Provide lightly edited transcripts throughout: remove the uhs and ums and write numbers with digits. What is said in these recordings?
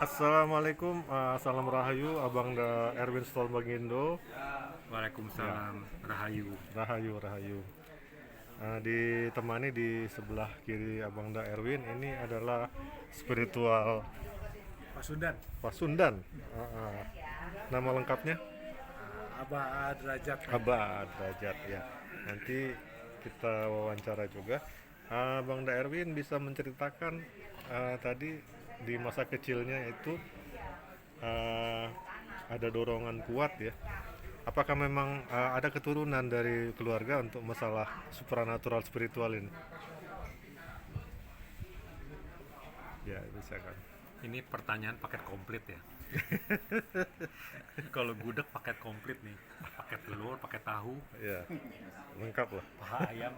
Assalamualaikum, salam rahayu, Abang da Erwin Stol Bagindo. Ya, Waalaikumsalam, Rahayu. rahayu, rahayu. Ditemani di sebelah kiri Abang da Erwin ini adalah spiritual Pasundan, Pasundan. Ah, ah. Nama lengkapnya Abah Derajat. Abah Derajat ya. Nanti kita wawancara juga. Bang da Erwin bisa menceritakan tadi di masa kecilnya itu uh, ada dorongan kuat ya. Apakah memang ada keturunan dari keluarga untuk masalah supranatural spiritual ini? Ya, bisa kan. Ini pertanyaan paket komplit ya. Kalau gudeg paket komplit nih, paket telur, paket tahu, Ya, lengkap lah. paha ayam.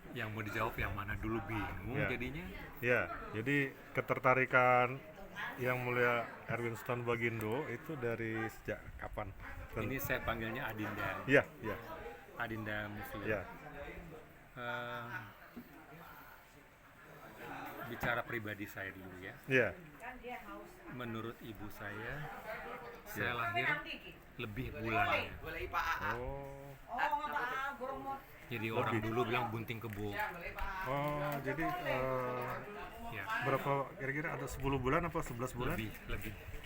Yang mau dijawab yang mana dulu bingung Ya, jadinya. ya. Jadi ketertarikan yang mulia Erwin Stone Bagindo itu dari sejak kapan? Ini saya panggilnya Adinda, Ya, ya, Adinda Muslim. ya, Eh, bicara pribadi saya dulu ya. ya, Menurut ibu saya ya. lahir lebih bulannya. Oh, Jadi orang lebih. dulu bilang bunting kebo. Oh, jadi Ya, berapa kira-kira ada 10 bulan apa 11 bulan? lebih.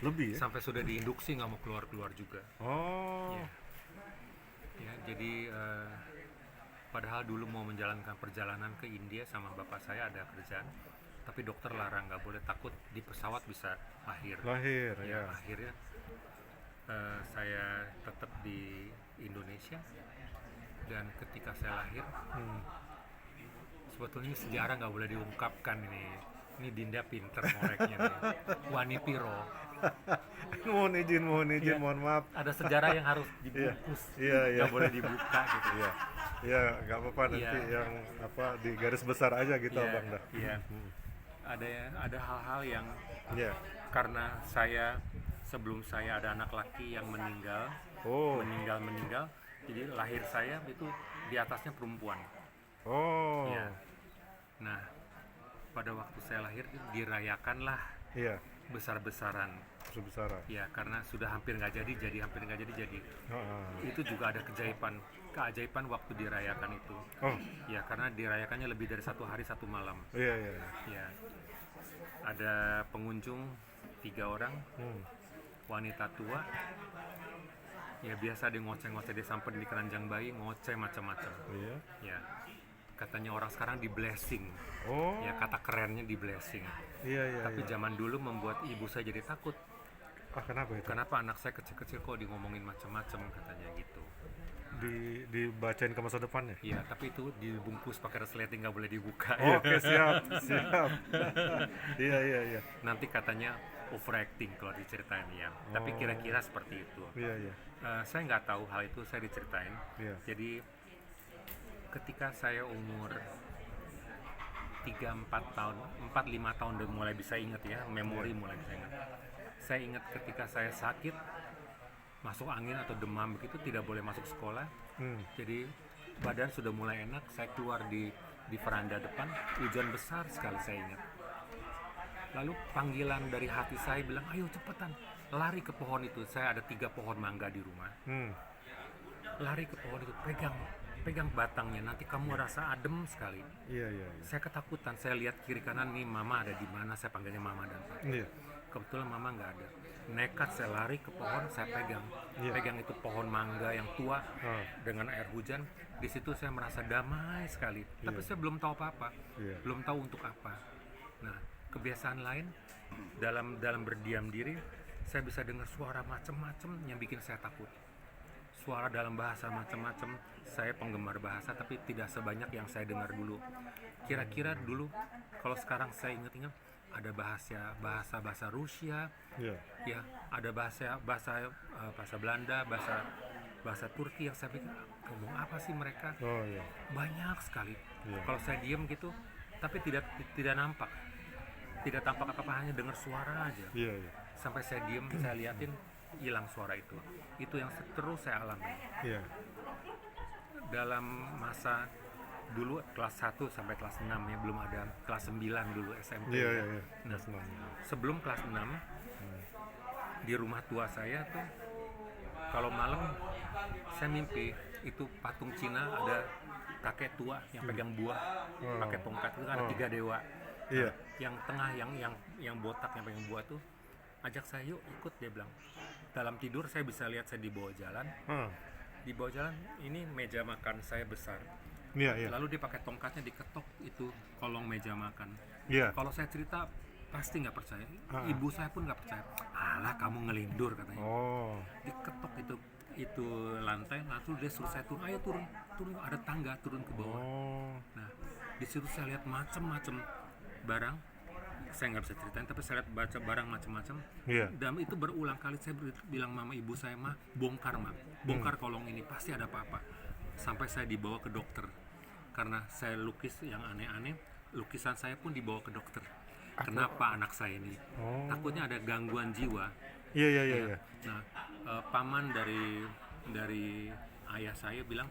Lebih ya? Sampai sudah diinduksi nggak mau keluar-keluar juga. Oh, Ya, ya jadi padahal dulu mau menjalankan perjalanan ke India sama bapak saya ada kerjaan, tapi dokter larang nggak boleh, takut di pesawat bisa lahir. lahir Ya, ya. akhirnya saya tetap di Indonesia dan ketika saya lahir Hmm. sebetulnya sejarah nggak boleh diungkapkan ini. Ini Dinda pinter ngoreknya nih. Wani Piro. Mohon izin, Iya. mohon maaf. Ada sejarah yang harus Iya, dibungkus, iya, iya. nggak boleh dibuka gitu. Iya, iya, nggak apa-apa nanti Iya. yang apa di garis besar aja gitu, Iya, Abang dah. iya. Ada hal-hal yang Iya. karena saya sebelum saya ada anak laki yang meninggal, Oh, meninggal, jadi lahir saya itu di atasnya perempuan. oh, Ya. Nah, pada waktu saya lahir dirayakanlah iya, besar-besaran. besar. Ya, karena sudah hampir nggak jadi, hampir nggak jadi. Ah, Itu juga ada keajaiban waktu dirayakan itu. oh, Ya, karena dirayakannya lebih dari 1 hari 1 malam. iya, iya, iya. Ya, ada pengunjung 3 orang, Hmm. wanita tua. Ya biasa dia ngoceh-ngoceh, dia sampai di keranjang bayi ngoceh macam-macam. Iya. Ya, katanya orang sekarang di blessing. Oh, Ya, kata kerennya di blessing. iya, iya, Tapi iya. zaman dulu membuat ibu saya jadi takut. Kenapa itu? Kenapa anak saya kecil-kecil kok di ngomongin macam-macam, katanya gitu. Dibacain ke masa depannya. Ya, tapi itu dibungkus pakai resleting, nggak boleh dibuka. Oke, siap, siap. Iya, iya, iya. Nanti katanya overacting kalau diceritain ya. Tapi Oh. kira-kira seperti itu. Iya, iya, Saya nggak tahu hal itu, saya diceritain. iya. Jadi ketika saya umur 3-4 tahun, 4-5 tahun udah mulai bisa inget ya, memori mulai bisa inget. Saya ingat ketika saya sakit, masuk angin atau demam begitu, tidak boleh masuk sekolah. Hmm. Jadi badan sudah mulai enak, saya keluar di veranda depan, hujan besar sekali saya ingat. Lalu panggilan dari hati saya bilang, ayo cepetan, lari ke pohon itu. Saya ada 3 pohon mangga di rumah. Hmm. Lari ke pohon itu, pegang batangnya, nanti kamu rasa adem sekali. Iya, iya, iya. Saya ketakutan, saya lihat kiri kanan nih, mama ada di mana, saya panggilnya mama dan papa. Iya. Kebetulan mama nggak ada. Nekat saya lari ke pohon, saya pegang. Iya. Pegang itu pohon mangga yang tua Ah, dengan air hujan. Di situ saya merasa damai sekali. Tapi Iya. saya belum tahu apa-apa. Iya. Belum tahu untuk apa. Nah, kebiasaan lain dalam berdiam diri, saya bisa dengar suara macam-macam yang bikin saya takut. Suara dalam bahasa macam-macam. Saya penggemar bahasa tapi tidak sebanyak yang saya dengar dulu. Kira-kira dulu kalau sekarang saya ingat-ingat ada bahasa Rusia, Iya. ya, ada bahasa Belanda, bahasa Turki yang saya pikir ngomong apa sih mereka? Oh, iya. Banyak sekali. Iya. Kalau saya diam gitu, tapi tidak nampak. Tidak tampak apa-apa, hanya dengar suara aja. Iya, iya. Sampai saya diem, saya liatin, hilang suara itu. Itu yang terus saya alami. Iya. Dalam masa dulu kelas 1 sampai kelas 6 ya, belum ada kelas 9 dulu SMP. Iya, iya, iya. Nah, Senang. sebelum kelas 6 di rumah tua saya tuh kalau malam saya mimpi itu patung Cina, ada kakek tua yang pegang buah pakai tongkat, itu kan ada 3 dewa. Iya. Yang tengah yang botak yang pegang buah tuh ajak saya, yuk ikut, dia bilang. Dalam tidur saya bisa lihat saya di bawah jalan. Di bawah jalan ini meja makan saya besar. Iya, iya. Lalu dia pakai tongkatnya diketok itu kolong meja makan. Iya. Kalau saya cerita pasti nggak percaya. Ibu saya pun nggak percaya. Alah, kamu ngelindur, katanya. Oh. Diketok itu lantai, lalu dia suruh saya turun. Ayo turun, ada tangga, turun ke bawah. Oh. Nah, di situ saya lihat macam-macam barang. Saya nggak bisa ceritain, tapi saya lihat baca barang macam-macam. Iya. Dan itu berulang kali saya bilang mama ibu saya, mah bongkar kolong ini, pasti ada apa-apa. Sampai saya dibawa ke dokter karena saya lukis yang aneh-aneh. Lukisan saya pun dibawa ke dokter. Kenapa anak saya ini? Takutnya ada gangguan jiwa. Iya, iya, iya, iya. Nah, paman dari ayah saya bilang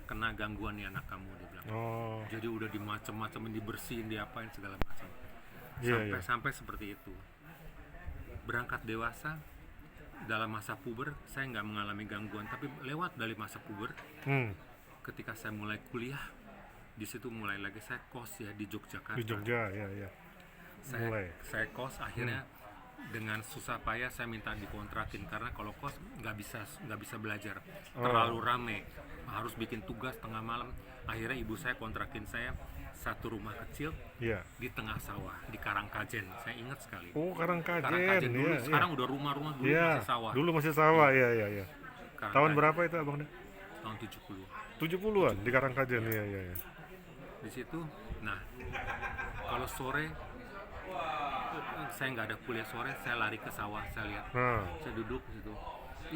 kena gangguan nih anak kamu, dia bilang. Oh. Jadi udah dimacem-macemin, dibersihin, diapain segala macam. Iya, iya. Sampai seperti itu. Berangkat dewasa, dalam masa puber saya nggak mengalami gangguan, tapi lewat dari masa puber, ketika saya mulai kuliah, di situ mulai lagi saya kos ya di Yogyakarta. Di Jogja, ya, ya. Saya kos, akhirnya dengan susah payah saya minta dikontrakin karena kalau kos nggak bisa belajar, terlalu rame, harus bikin tugas tengah malam. Akhirnya ibu saya kontrakin saya satu rumah kecil di tengah sawah di Karangkajen. Saya ingat sekali. Oh, Karangkajen dulu, ya, sekarang udah rumah-rumah, dulu ya, masih sawah. Dulu masih sawah, ya, ya, ya. Tahun berapa itu, Abang? Tahun 70. 70-an di Karangkajen, ya, ya, ya. Di situ, nah, kalau sore saya nggak ada kuliah sore, saya lari ke sawah, saya lihat, saya duduk di situ.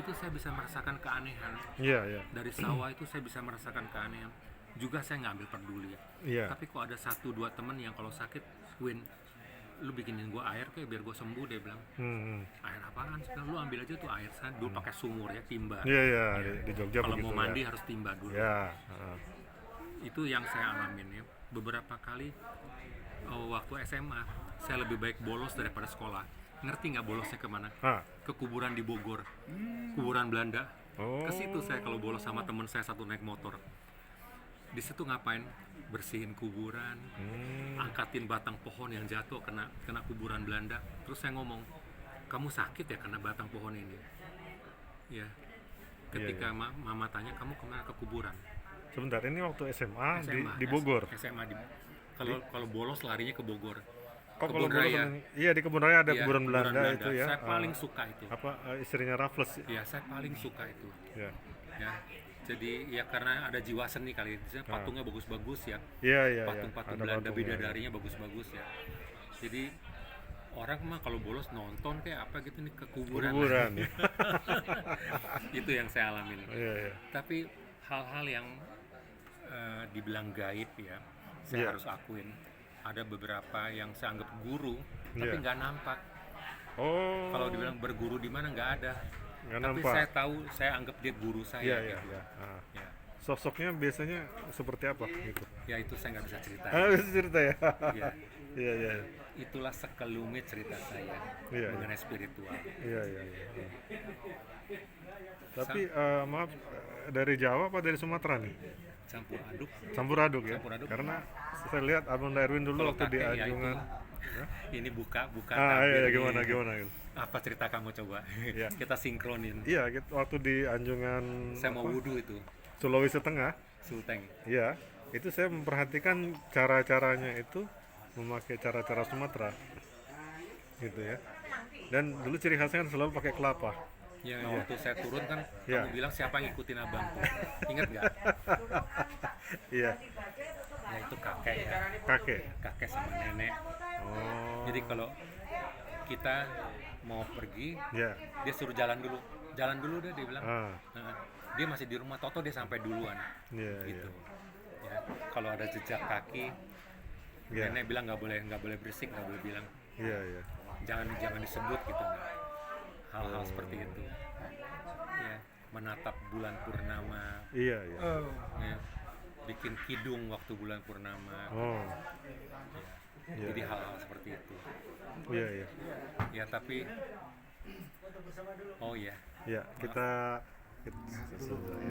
Itu saya bisa merasakan keanehan. Iya, iya. Dari sawah itu saya bisa merasakan keanehan. Juga saya nggak ambil peduli. Iya. Tapi kok ada 1-2 temen yang kalau sakit, Win, lu bikinin gua air kayak biar gua sembuh, dia bilang. Air apaan? Sekarang lu ambil aja tuh air, saya dulu pakai sumur ya, timba. Iya, iya, di Jogja kalau begitu, mau mandi ya. harus timba dulu. Ya. Itu yang saya alamin ya. Beberapa kali waktu SMA saya lebih baik bolos daripada sekolah. Ngerti nggak bolosnya kemana? Ke kuburan di Bogor, kuburan Belanda. Ke situ saya kalau bolos sama teman saya satu naik motor. Di situ ngapain? Bersihin kuburan, angkatin batang pohon yang jatuh kena kuburan Belanda. Terus saya ngomong, kamu sakit ya kena batang pohon ini? Ya. Ketika mama tanya, kamu kemana? Ke kuburan. Sebentar, ini waktu SMA di Bogor. SMA kalau bolos larinya ke Bogor. Oh, Kebun kalau Raya. Iya, di Kebun Raya ada Iya, kuburan Belanda itu ya. Saya paling suka itu. Istrinya Raffles. Iya, saya paling suka itu. Ya. Ya. Jadi ya karena ada jiwa seni kali. Patungnya bagus-bagus ya. Iya, iya, Patung-patung ada Belanda patungnya, bidadarinya bagus-bagus ya. Jadi orang mah kalau bolos nonton kayak apa gitu nih ke kuburan. Ya. Itu yang saya alamin. Iya, iya. Tapi hal-hal yang dibilang gaib ya, saya harus akuin. Ada beberapa yang saya anggap guru, tapi nggak nampak. Oh. Kalau dibilang berguru di mana nggak ada. Nggak Tapi nampak. saya tahu, saya anggap dia guru saya. Iya, gitu. iya, iya. Ya. Sosoknya biasanya seperti apa gitu? Ya itu saya nggak bisa cerita. Bisa cerita ya? Ya. Iya, iya. Itulah sekelumit cerita saya mengenai spiritual. Iya, iya, iya. Tapi maaf, dari Jawa apa dari Sumatera nih? Campur aduk. Campur aduk ya? Campur aduk. Karena saya lihat Abang Darwin dulu Kalau waktu di kakek, ya Anjungan. Ini buka Iya, tabir gimana nih. gimana gitu. Apa cerita kamu coba? Iya. Kita sinkronin. Iya, waktu di Anjungan Saya mau wudhu itu, Sulawesi Tengah. Sulteng. Iya, itu saya memperhatikan cara-caranya itu memakai cara-cara Sumatera. Gitu ya. Dan dulu ciri khasnya kan selalu pakai kelapa. Ya, waktu saya turun kan, Iya. kamu bilang siapa yang ngikutin abang tuh? Ingat nggak? Iya, Ya itu kakek ya, kakek sama nenek. Oh. Jadi kalau kita mau pergi, Ya. dia suruh jalan dulu deh, dia bilang. Nah, dia masih di rumah, toto dia sampai duluan. Iya, Gitu. iya. Ya, kalau ada jejak kaki, Iya. nenek bilang nggak boleh berisik, nggak boleh bilang, Iya, iya. jangan disebut gitu. Nah, hal-hal seperti itu. Ya, menatap bulan purnama. Iya, iya. Ya. bikin kidung waktu bulan purnama. Oh, iya. Jadi hal-hal seperti itu. Iya, iya. Ya tapi oh ya, Ya, kita selesai.